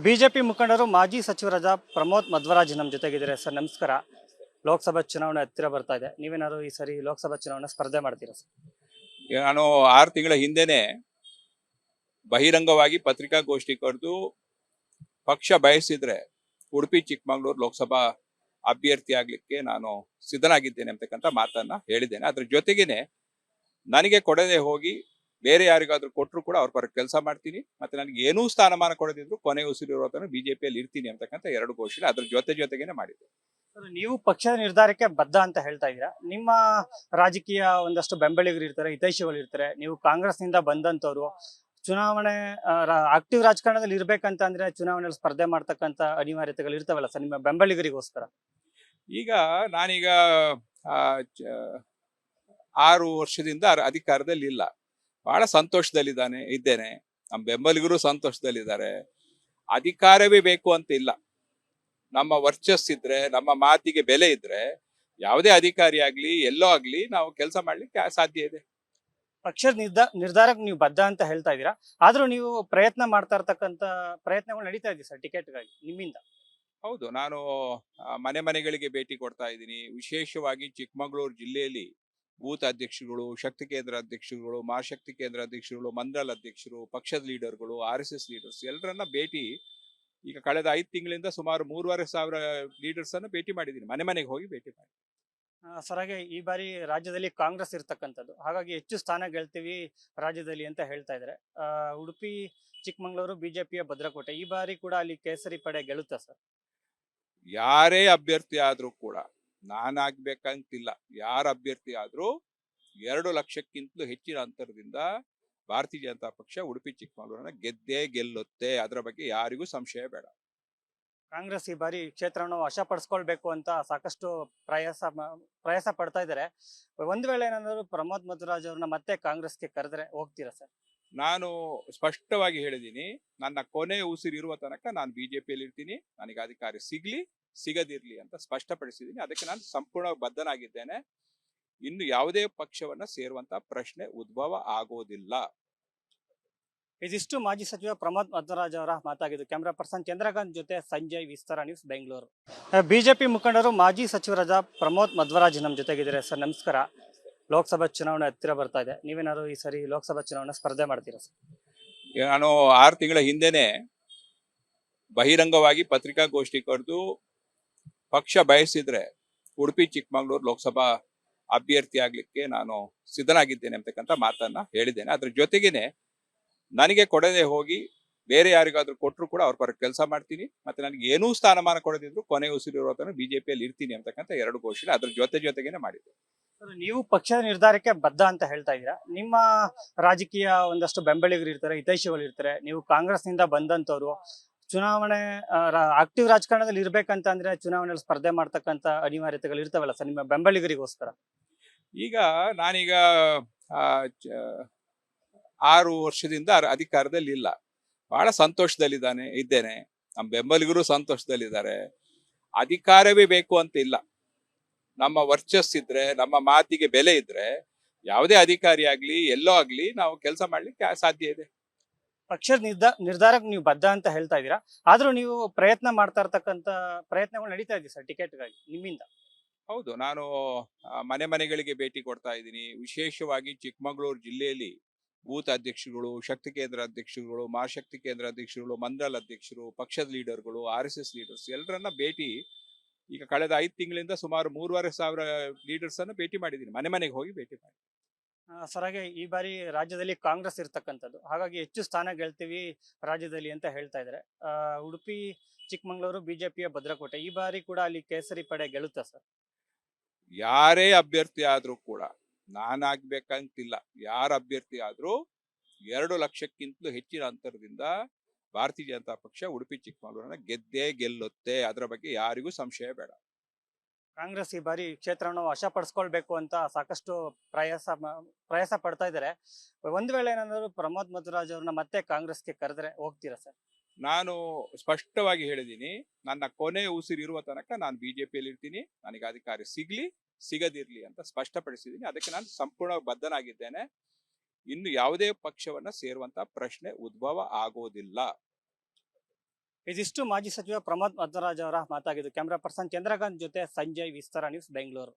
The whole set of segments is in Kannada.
ಬಿಜೆಪಿ ಮುಖಂಡರು ಮಾಜಿ ಸಚಿವರಾದ ಪ್ರಮೋದ್ ಮಧ್ವರಾಜ್ ನಮ್ಮ ಜೊತೆಗಿದ್ದಾರೆ. ಸರ್ ನಮಸ್ಕಾರ. ಲೋಕಸಭಾ ಚುನಾವಣೆ ಹತ್ತಿರ ಬರ್ತಾ ಇದೆ. ನೀವೇನಾದ್ರು ಈ ಸರಿ ಲೋಕಸಭಾ ಚುನಾವಣೆ ಸ್ಪರ್ಧೆ ಮಾಡ್ತೀರಾ ಸರ್? ನಾನು 6 ತಿಂಗಳ ಹಿಂದೆನೆ ಬಹಿರಂಗವಾಗಿ ಪತ್ರಿಕಾಗೋಷ್ಠಿ ಕರೆದು ಪಕ್ಷ ಬಯಸಿದ್ರೆ ಉಡುಪಿ ಚಿಕ್ಕಮಗಳೂರು ಲೋಕಸಭಾ ಅಭ್ಯರ್ಥಿ ಆಗ್ಲಿಕ್ಕೆ ನಾನು ಸಿದ್ಧನಾಗಿದ್ದೇನೆ ಅಂತಕ್ಕಂಥ ಮಾತನ್ನ ಹೇಳಿದ್ದೇನೆ. ಅದ್ರ ಜೊತೆಗೇನೆ ನನಗೆ ಕೊಡದೆ ಹೋಗಿ ಬೇರೆ ಯಾರಿಗಾದ್ರೂ ಕೊಟ್ಟರು ಕೂಡ ಅವ್ರ ಪರ ಕೆಲಸ ಮಾಡ್ತೀನಿ, ಮತ್ತೆ ನನಗೆ ಏನೂ ಸ್ಥಾನಮಾನ ಕೊಡದಿದ್ರು ಕೊನೆ ಉಸಿರಿರೋ ತನಕ ಬಿಜೆಪಿಯಲ್ಲಿ ಇರ್ತೀನಿ ಅಂತಕ್ಕಂಥ 2 ಘೋಷಣೆ ಅದ್ರ ಜೊತೆಗೇನೆ ಮಾಡಿದೆ. ನೀವು ಪಕ್ಷದ ನಿರ್ಧಾರಕ್ಕೆ ಬದ್ಧ ಅಂತ ಹೇಳ್ತಾ ಇದ್ದೀರಾ. ನಿಮ್ಮ ರಾಜಕೀಯ ಒಂದಷ್ಟು ಬೆಂಬಲಿಗರು ಇರ್ತಾರೆ, ಹಿತೈಷಿಗಳು ಇರ್ತಾರೆ. ನೀವು ಕಾಂಗ್ರೆಸ್ನಿಂದ ಬಂದಂತವ್ರು ಚುನಾವಣೆ ಆಕ್ಟಿವ್ ರಾಜಕಾರಣದಲ್ಲಿ ಇರ್ಬೇಕಂತ ಅಂದ್ರೆ ಚುನಾವಣೆಯಲ್ಲಿ ಸ್ಪರ್ಧೆ ಮಾಡ್ತಕ್ಕಂಥ ಅನಿವಾರ್ಯತೆಗಳು ಇರ್ತಾವಲ್ಲ ಸರ್ ನಿಮ್ಮ ಬೆಂಬಲಿಗರಿಗೋಸ್ಕರ? ಈಗ ನಾನೀಗ 6 ವರ್ಷದಿಂದ ಅಧಿಕಾರದಲ್ಲಿ ಇಲ್ಲ, ಬಹಳ ಇದ್ದೇನೆ. ನಮ್ಮ ಬೆಂಬಲಿಗರು ಸಂತೋಷದಲ್ಲಿದ್ದಾರೆ. ಅಧಿಕಾರವೇ ಬೇಕು ಅಂತ ಇಲ್ಲ, ನಮ್ಮ ವರ್ಚಸ್ಸಿದ್ರೆ, ನಮ್ಮ ಮಾತಿಗೆ ಬೆಲೆ ಇದ್ರೆ ಯಾವುದೇ ಅಧಿಕಾರಿ ಆಗ್ಲಿ ಎಲ್ಲೋ ಆಗ್ಲಿ ನಾವು ಕೆಲಸ ಮಾಡ್ಲಿಕ್ಕೆ ಸಾಧ್ಯ ಇದೆ. ಪಕ್ಷದ ನಿರ್ಧಾರಕ್ಕೆ ನೀವು ಬದ್ಧ ಅಂತ ಹೇಳ್ತಾ ಇದ್ದೀರಾ. ಆದ್ರೂ ನೀವು ಪ್ರಯತ್ನ ಮಾಡ್ತಾ ಇರ್ತಕ್ಕಂಥ ಪ್ರಯತ್ನಗಳು ನಡೀತಾ ಇದೆ ಸರ್ ಟಿಕೆಟ್ಗಾಗಿ ನಿಮ್ಮಿಂದ? ಹೌದು, ನಾನು ಮನೆಗಳಿಗೆ ಭೇಟಿ ಕೊಡ್ತಾ ಇದ್ದೀನಿ. ವಿಶೇಷವಾಗಿ ಚಿಕ್ಕಮಗಳೂರು ಜಿಲ್ಲೆಯಲ್ಲಿ ಬೂತ್ ಅಧ್ಯಕ್ಷರುಗಳು, ಶಕ್ತಿ ಕೇಂದ್ರ ಅಧ್ಯಕ್ಷರುಗಳು, ಮಹಾಶಕ್ತಿ ಕೇಂದ್ರ ಅಧ್ಯಕ್ಷರುಗಳು, ಮಂಡಲ ಅಧ್ಯಕ್ಷರು, ಪಕ್ಷದ ಲೀಡರ್ಗಳು, RSS ಲೀಡರ್ಸ್ ಎಲ್ಲರನ್ನ ಭೇಟಿ ಈಗ ಕಳೆದ 5 ತಿಂಗಳಿಂದ ಸುಮಾರು 3,500 ಲೀಡರ್ಸ್ ಅನ್ನು ಭೇಟಿ ಮಾಡಿದ್ದೀನಿ. ಮನೆಗೆ ಹೋಗಿ ಭೇಟಿ ಮಾಡಿ. ಸರ್, ಹಾಗೆ ಈ ಬಾರಿ ರಾಜ್ಯದಲ್ಲಿ ಕಾಂಗ್ರೆಸ್ ಇರ್ತಕ್ಕಂಥದ್ದು, ಹಾಗಾಗಿ ಹೆಚ್ಚು ಸ್ಥಾನ ಗೆಲ್ತೀವಿ ರಾಜ್ಯದಲ್ಲಿ ಅಂತ ಹೇಳ್ತಾ ಇದ್ದಾರೆ. ಉಡುಪಿ ಚಿಕ್ಕಮಗಳೂರು ಬಿಜೆಪಿಯ ಭದ್ರಕೋಟೆ. ಈ ಬಾರಿ ಕೂಡ ಅಲ್ಲಿ ಕೇಸರಿ ಪಡೆ ಗೆಲ್ಲುತ್ತಾ ಸರ್? ಯಾರೇ ಅಭ್ಯರ್ಥಿ ಆದ್ರೂ ಕೂಡ ನಾನಾಗ್ಬೇಕಂತಿಲ್ಲ. ಯಾರ ಅಭ್ಯರ್ಥಿ ಆದ್ರೂ 2 ಲಕ್ಷಕ್ಕಿಂತಲೂ ಹೆಚ್ಚಿನ ಅಂತರದಿಂದ ಭಾರತೀಯ ಜನತಾ ಪಕ್ಷ ಉಡುಪಿ ಚಿಕ್ಕಮಗಳೂರನ್ನ ಗೆದ್ದೇ ಗೆಲ್ಲುತ್ತೆ. ಅದರ ಬಗ್ಗೆ ಯಾರಿಗೂ ಸಂಶಯ ಬೇಡ. ಕಾಂಗ್ರೆಸ್ ಈ ಬಾರಿ ಕ್ಷೇತ್ರವನ್ನು ವಶಪಡಿಸ್ಕೊಳ್ಬೇಕು ಅಂತ ಸಾಕಷ್ಟು ಪ್ರಯಾಸ ಪಡ್ತಾ ಇದ್ದಾರೆ. ಒಂದ್ ವೇಳೆ ಏನಾದ್ರು ಪ್ರಮೋದ್ ಮಧ್ವರಾಜ್ ಅವ್ರನ್ನ ಮತ್ತೆ ಕಾಂಗ್ರೆಸ್ಗೆ ಕರೆದ್ರೆ ಹೋಗ್ತೀರಾ ಸರ್? ನಾನು ಸ್ಪಷ್ಟವಾಗಿ ಹೇಳಿದ್ದೀನಿ, ನನ್ನ ಕೊನೆ ಉಸಿರಿರುವ ತನಕ ನಾನು ಬಿಜೆಪಿಯಲ್ಲಿ ಇರ್ತೀನಿ. ನನಗೆ ಅಧಿಕಾರ ಸಿಗ್ಲಿ ಸಿಗದಿರ್ಲಿ ಅಂತ ಸ್ಪಷ್ಟಪಡಿಸಿದ್ದೀನಿ. ಅದಕ್ಕೆ ನಾನು ಸಂಪೂರ್ಣ ಬದ್ಧನಾಗಿದ್ದೇನೆ. ಇನ್ನು ಯಾವುದೇ ಪಕ್ಷವನ್ನ ಸೇರುವಂತ ಪ್ರಶ್ನೆ ಉದ್ಭವ ಆಗೋದಿಲ್ಲ. ಇದಿಷ್ಟು ಮಾಜಿ ಸಚಿವ ಪ್ರಮೋದ್ ಮಧ್ವರಾಜ್ ಅವರ ಮಾತಾಗಿದ್ದು. ಕ್ಯಾಮ್ರಾ ಪರ್ಸನ್ ಚಂದ್ರಕಾಂತ್ ಜೊತೆ ಸಂಜಯ್, ವಿಸ್ತಾರ ನ್ಯೂಸ್, ಬೆಂಗಳೂರು. ಬಿಜೆಪಿ ಮುಖಂಡರು ಮಾಜಿ ಸಚಿವರಾದ ಪ್ರಮೋದ್ ಮಧ್ವರಾಜ್ ನಮ್ಮ ಜೊತೆಗಿದ್ದಾರೆ. ಸರ್ ನಮಸ್ಕಾರ. ಲೋಕಸಭಾ ಚುನಾವಣೆ ಹತ್ತಿರ ಬರ್ತಾ ಇದೆ. ನೀವೇನಾದ್ರು ಈ ಸರಿ ಲೋಕಸಭಾ ಚುನಾವಣೆ ಸ್ಪರ್ಧೆ ಮಾಡ್ತೀರಾ ಸರ್? ನಾನು 6 ತಿಂಗಳ ಹಿಂದೆನೆ ಬಹಿರಂಗವಾಗಿ ಪತ್ರಿಕಾಗೋಷ್ಠಿ ಕರೆದು ಪಕ್ಷ ಬಯಸಿದ್ರೆ ಉಡುಪಿ ಚಿಕ್ಕಮಗಳೂರು ಲೋಕಸಭಾ ಅಭ್ಯರ್ಥಿ ಆಗ್ಲಿಕ್ಕೆ ನಾನು ಸಿದ್ಧನಾಗಿದ್ದೇನೆ ಅಂತಕ್ಕಂಥ ಮಾತನ್ನ ಹೇಳಿದ್ದೇನೆ. ಅದ್ರ ಜೊತೆಗೇನೆ ನನಗೆ ಕೊಡದೆ ಹೋಗಿ ಬೇರೆ ಯಾರಿಗಾದ್ರೂ ಕೊಟ್ಟರು ಕೂಡ ಅವ್ರ ಪರ ಕೆಲಸ ಮಾಡ್ತೀನಿ, ಮತ್ತೆ ನನಗೆ ಏನೂ ಸ್ಥಾನಮಾನ ಕೊಡದಿದ್ರು ಕೊನೆ ಉಸಿರಿರೋ ತನಕ ಬಿಜೆಪಿಯಲ್ಲಿ ಇರ್ತೀನಿ ಅಂತಕ್ಕಂಥ 2 ಘೋಷಣೆ ಅದ್ರ ಜೊತೆಗೇನೆ ಮಾಡಿದೆ. ನೀವು ಪಕ್ಷದ ನಿರ್ಧಾರಕ್ಕೆ ಬದ್ಧ ಅಂತ ಹೇಳ್ತಾ ಇದ್ದೀರಾ. ನಿಮ್ಮ ರಾಜಕೀಯ ಒಂದಷ್ಟು ಬೆಂಬಲಿಗರು ಇರ್ತಾರೆ, ಹಿತೈಷಿಗಳು ಇರ್ತಾರೆ. ನೀವು ಕಾಂಗ್ರೆಸ್ನಿಂದ ಬಂದಂತವ್ರು ಚುನಾವಣೆ ಆಕ್ಟಿವ್ ರಾಜಕಾರಣದಲ್ಲಿ ಇರ್ಬೇಕಂತ ಅಂದ್ರೆ ಚುನಾವಣೆಯಲ್ಲಿ ಸ್ಪರ್ಧೆ ಮಾಡ್ತಕ್ಕಂಥ ಅನಿವಾರ್ಯತೆಗಳು ಇರ್ತಾವಲ್ಲ ಸರ್ ನಿಮ್ಮ ಬೆಂಬಲಿಗರಿಗೋಸ್ಕರ? ಈಗ ನಾನೀಗ 6 ವರ್ಷದಿಂದ ಅಧಿಕಾರದಲ್ಲಿ ಇಲ್ಲ, ಬಹಳ ಇದ್ದೇನೆ. ನಮ್ಮ ಬೆಂಬಲಿಗರು ಸಂತೋಷದಲ್ಲಿದ್ದಾರೆ. ಅಧಿಕಾರವೇ ಬೇಕು ಅಂತ ಇಲ್ಲ, ನಮ್ಮ ವರ್ಚಸ್ಸಿದ್ರೆ, ನಮ್ಮ ಮಾತಿಗೆ ಬೆಲೆ ಇದ್ರೆ ಯಾವುದೇ ಅಧಿಕಾರಿ ಆಗ್ಲಿ ಎಲ್ಲೋ ಆಗ್ಲಿ ನಾವು ಕೆಲಸ ಮಾಡ್ಲಿಕ್ಕೆ ಸಾಧ್ಯ ಇದೆ. ಪಕ್ಷದ ನಿರ್ಧಾರಕ್ಕೆ ನೀವು ಬದ್ಧ ಅಂತ ಹೇಳ್ತಾ ಇದ್ದೀರಾ. ಆದ್ರೂ ನೀವು ಪ್ರಯತ್ನ ಮಾಡ್ತಾ ಇರ್ತಕ್ಕಂಥ ಪ್ರಯತ್ನಗಳು ನಡೀತಾ ಇದೆ ಸರ್ ಟಿಕೆಟ್ಗಾಗಿ ನಿಮ್ಮಿಂದ? ಹೌದು, ನಾನು ಮನೆಗಳಿಗೆ ಭೇಟಿ ಕೊಡ್ತಾ ಇದ್ದೀನಿ. ವಿಶೇಷವಾಗಿ ಚಿಕ್ಕಮಗಳೂರು ಜಿಲ್ಲೆಯಲ್ಲಿ ಬೂತ್ ಅಧ್ಯಕ್ಷರುಗಳು, ಶಕ್ತಿ ಕೇಂದ್ರ ಅಧ್ಯಕ್ಷರುಗಳು, ಮಹಾಶಕ್ತಿ ಕೇಂದ್ರ ಅಧ್ಯಕ್ಷರುಗಳು, ಮಂಡಲ ಅಧ್ಯಕ್ಷರು, ಪಕ್ಷದ ಲೀಡರ್ಗಳು, RSS ಲೀಡರ್ಸ್ ಎಲ್ಲರನ್ನ ಭೇಟಿ ಈಗ ಕಳೆದ 5 ತಿಂಗಳಿಂದ ಸುಮಾರು 3,500 ಲೀಡರ್ಸ್ ಅನ್ನು ಭೇಟಿ ಮಾಡಿದ್ದೀನಿ. ಮನೆಗೆ ಹೋಗಿ ಭೇಟಿ ಮಾಡಿ. ಸರ್, ಹಾಗೆ ಈ ಬಾರಿ ರಾಜ್ಯದಲ್ಲಿ ಕಾಂಗ್ರೆಸ್ ಇರ್ತಕ್ಕಂಥದ್ದು, ಹಾಗಾಗಿ ಹೆಚ್ಚು ಸ್ಥಾನ ಗೆಲ್ತೀವಿ ರಾಜ್ಯದಲ್ಲಿ ಅಂತ ಹೇಳ್ತಾ ಇದ್ದಾರೆ. ಉಡುಪಿ ಚಿಕ್ಕಮಗಳೂರು ಬಿಜೆಪಿಯ ಭದ್ರಕೋಟೆ. ಈ ಬಾರಿ ಕೂಡ ಅಲ್ಲಿ ಕೇಸರಿ ಪಡೆ ಗೆಲ್ಲುತ್ತಾ ಸರ್? ಯಾರೇ ಅಭ್ಯರ್ಥಿ ಆದ್ರೂ ಕೂಡ ನಾನಾಗ್ಬೇಕಂತಿಲ್ಲ. ಯಾರ ಅಭ್ಯರ್ಥಿ ಆದ್ರೂ 2 ಲಕ್ಷಕ್ಕಿಂತಲೂ ಹೆಚ್ಚಿನ ಅಂತರದಿಂದ ಭಾರತೀಯ ಜನತಾ ಪಕ್ಷ ಉಡುಪಿ ಚಿಕ್ಕಮಗಳೂರನ್ನ ಗೆದ್ದೇ ಗೆಲ್ಲುತ್ತೆ. ಅದರ ಬಗ್ಗೆ ಯಾರಿಗೂ ಸಂಶಯ ಬೇಡ. ಕಾಂಗ್ರೆಸ್ ಈ ಬಾರಿ ಕ್ಷೇತ್ರವನ್ನು ವಶಪಡಿಸ್ಕೊಳ್ಬೇಕು ಅಂತ ಸಾಕಷ್ಟು ಪ್ರಯಾಸ ಪಡ್ತಾ ಇದ್ದಾರೆ. ಒಂದ್ ವೇಳೆ ಏನಾದ್ರು ಪ್ರಮೋದ್ ಮಧ್ವರಾಜ್ ಅವ್ರನ್ನ ಮತ್ತೆ ಕಾಂಗ್ರೆಸ್ಗೆ ಕರೆದ್ರೆ ಹೋಗ್ತೀರಾ ಸರ್? ನಾನು ಸ್ಪಷ್ಟವಾಗಿ ಹೇಳಿದ್ದೀನಿ, ನನ್ನ ಕೊನೆ ಉಸಿರಿರುವ ತನಕ ನಾನು ಬಿಜೆಪಿಯಲ್ಲಿ ಇರ್ತೀನಿ. ನನಗೆ ಅಧಿಕಾರ ಸಿಗ್ಲಿ ಸಿಗದಿರ್ಲಿ ಅಂತ ಸ್ಪಷ್ಟಪಡಿಸಿದ್ದೀನಿ. ಅದಕ್ಕೆ ನಾನು ಸಂಪೂರ್ಣ ಬದ್ಧನಾಗಿದ್ದೇನೆ. ಇನ್ನು ಯಾವುದೇ ಪಕ್ಷವನ್ನ ಸೇರುವಂತ ಪ್ರಶ್ನೆ ಉದ್ಭವ ಆಗೋದಿಲ್ಲ. ಇದಿಷ್ಟು ಮಾಜಿ ಸಚಿವ ಪ್ರಮೋದ್ ಮಧ್ವರಾಜ್ ಅವರ ಮಾತಾಗಿದ್ದು. ಕ್ಯಾಮರಾ ಪರ್ಸನ್ ಚಂದ್ರಕಾಂತ್ ಜೊತೆ ಸಂಜಯ್, ವಿಸ್ತಾರ ನ್ಯೂಸ್, ಬೆಂಗಳೂರು.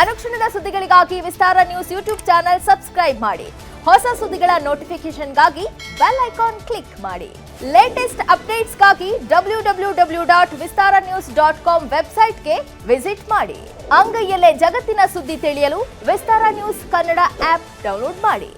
ಅನುಕ್ಷಣದ ಸುದ್ದಿಗಳಿಗಾಗಿ ವಿಸ್ತಾರ ನ್ಯೂಸ್ ಯೂಟ್ಯೂಬ್ ಚಾನೆಲ್ ಸಬ್ಸ್ಕ್ರೈಬ್ ಮಾಡಿ. ಹೊಸ ಸುದ್ದಿಗಳ ನೋಟಿಫಿಕೇಶನ್ಗಾಗಿ ಬೆಲ್ ಐಕಾನ್ ಕ್ಲಿಕ್ ಮಾಡಿ. ಲೇಟೆಸ್ಟ್ ಅಪ್ಡೇಟ್ಸ್ಗಾಗಿ www.vistaranews.com ವೆಬ್ಸೈಟ್ಗೆ ವಿಸಿಟ್ ಮಾಡಿ. ಅಂಗೈಯಲ್ಲೇ ಜಗತ್ತಿನ ಸುದ್ದಿ ತಿಳಿಯಲು ವಿಸ್ತಾರ ನ್ಯೂಸ್ ಕನ್ನಡ ಆಪ್ ಡೌನ್ಲೋಡ್ ಮಾಡಿ.